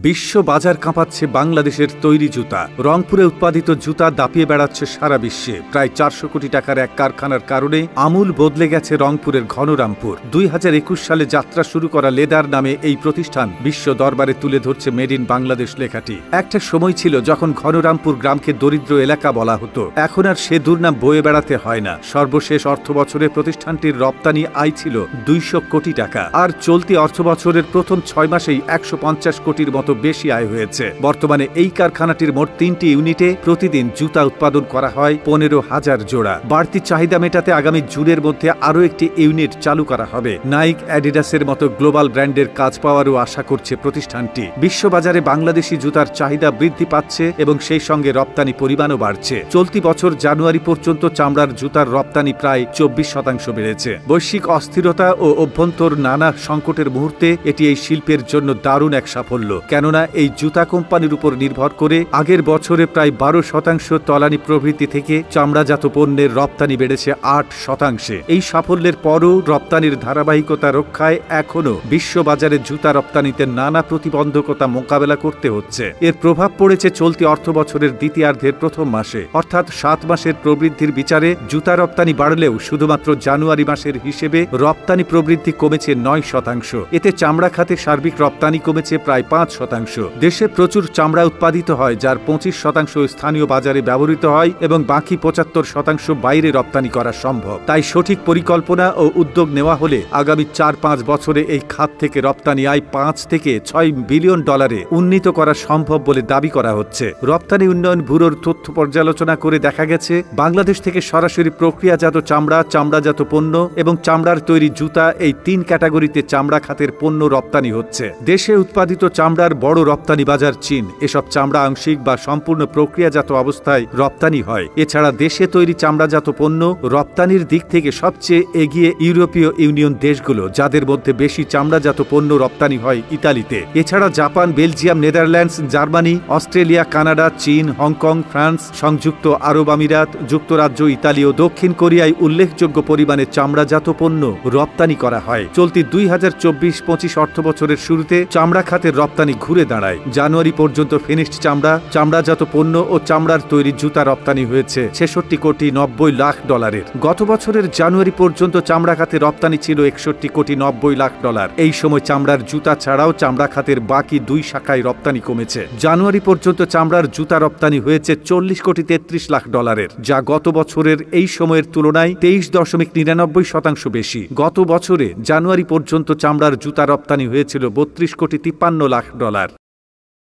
বিশ্ব বাজার কাঁপাচ্ছে বাংলাদেশের তৈরি জুতা। রংপুরে উৎপাদিত জুতা দাপিয়ে বেড়াচ্ছে সারা বিশ্বে। প্রায় 400 কোটি টাকার এক কারখানার কারণে আমূল বদলে গেছে রংপুরের ঘনরামপুর। 2021 সালে যাত্রা শুরু করা লেদার নামে এই প্রতিষ্ঠান বিশ্ব দরবারে তুলে ধরছে মেড ইন বাংলাদেশ লেখাটি। একটা সময় ছিল যখন ঘনরামপুর গ্রামকে দরিদ্র এলাকা বলা হতো, এখন আর সে দুর্নাম বয়ে বেড়াতে হয় না। সর্বশেষ অর্থবছরে প্রতিষ্ঠানটির রপ্তানি আয় ছিল 200 কোটি টাকা, আর চলতি অর্থবছরের প্রথম 6 মাসেই 150 কোটির মতো বেশি আয় হয়েছে। বর্তমানে এই কারখানাটির মোট 3টি ইউনিটে প্রতিদিন জুতা উৎপাদন করা হয় 15,000 জোড়া। বাড়তি চাহিদা মেটাতে আগামী জুনের মধ্যে আরও একটি ইউনিট চালু করা হবে। নাইক, অ্যাডিডাসের মতো গ্লোবাল ব্র্যান্ডের কাজ পাওয়ারও আশা করছে প্রতিষ্ঠানটি। বিশ্ববাজারে বাংলাদেশি জুতার চাহিদা বৃদ্ধি পাচ্ছে এবং সেই সঙ্গে রপ্তানি পরিমাণও বাড়ছে। চলতি বছর জানুয়ারি পর্যন্ত চামড়ার জুতার রপ্তানি প্রায় 24% বেড়েছে। বৈশ্বিক অস্থিরতা ও অভ্যন্তর নানা সংকটের মুহূর্তে এটি এই শিল্পের জন্য দারুণ এক সাফল্য। কেননা এই জুতা কোম্পানির উপর নির্ভর করে আগের বছরে প্রায় 12% তলানি প্রবৃদ্ধি থেকে চামড়াজাত পণ্যের রপ্তানি বেড়েছে 8%। এই সাফল্যের পরও রপ্তানির ধারাবাহিকতা রক্ষায় এখনও বিশ্ববাজারে জুতা রপ্তানিতে নানা প্রতিবন্ধকতা মোকাবেলা করতে হচ্ছে। এর প্রভাব পড়েছে চলতি অর্থবছরের দ্বিতীয়ার্ধের প্রথম মাসে, অর্থাৎ 7 মাসের প্রবৃদ্ধির বিচারে জুতা রপ্তানি বাড়লেও শুধুমাত্র জানুয়ারি মাসের হিসেবে রপ্তানি প্রবৃদ্ধি কমেছে 9%। এতে চামড়া খাতে সার্বিক রপ্তানি কমেছে প্রায় 5%। দেশে প্রচুর চামড়া উৎপাদিত হয়, যার 25% স্থানীয় বাজারে ব্যবহৃত হয় এবং বাকি 75% বাইরে রপ্তানি করা সম্ভব। তাই সঠিক পরিকল্পনা ও উদ্যোগ নেওয়া হলে আগামী 4-5 বছরে এই খাত থেকে রপ্তানি আয় 5 থেকে 6 বিলিয়ন ডলারে উন্নীত করা সম্ভব বলে দাবি করা হচ্ছে। রপ্তানি উন্নয়ন ব্যুরোর তথ্য পর্যালোচনা করে দেখা গেছে, বাংলাদেশ থেকে সরাসরি প্রক্রিয়াজাত চামড়া, চামড়াজাত পণ্য এবং চামড়ার তৈরি জুতা, এই 3 ক্যাটাগরিতে চামড়া খাতের পণ্য রপ্তানি হচ্ছে। দেশে উৎপাদিত চামড়ার বড় রপ্তানি বাজার চীন। এসব চামড়া আংশিক বা সম্পূর্ণ প্রক্রিয়াজাত অবস্থায় রপ্তানি হয়। এছাড়া দেশে তৈরি চামড়াজাত পণ্য রপ্তানির দিক থেকে সবচেয়ে এগিয়ে ইউরোপীয় ইউনিয়ন দেশগুলো, যাদের মধ্যে বেশি চামড়াজাত পণ্য রপ্তানি হয় ইতালিতে। এছাড়া Japan, Belgium, Netherlands, Germany, Australia, Canada, চীন, হংকং, ফ্রান্স, সংযুক্ত আরব আমিরাত, যুক্তরাজ্য, ইতালি ও দক্ষিণ কোরিয়ায় উল্লেখযোগ্য পরিমাণে চামড়াজাত পণ্য রপ্তানি করা হয়। চলতি 2024-25 অর্থবছরের শুরুতে চামড়া খাতের রপ্তানি ঘুরে দাঁড়ায়। জানুয়ারি পর্যন্ত ফিনিশড চামড়া, চামড়াজাত পণ্য ও চামড়ার তৈরি জুতা রপ্তানি হয়েছে 66 কোটি 90 লাখ ডলারের। গত বছরের জানুয়ারি পর্যন্ত চামড়া খাতে রপ্তানি ছিল 61 কোটি 90 লাখ ডলার। এই সময় চামড়ার জুতা ছাড়াও চামড়া খাতের বাকি 2 শাখায় রপ্তানি কমেছে। জানুয়ারি পর্যন্ত চামড়ার জুতা রপ্তানি হয়েছে 40 কোটি 33 লাখ ডলারের, যা গত বছরের এই সময়ের তুলনায় 23.99% বেশি। গত বছরে জানুয়ারি পর্যন্ত চামড়ার জুতা রপ্তানি হয়েছিল 32 কোটি 53 লাখ ডলার।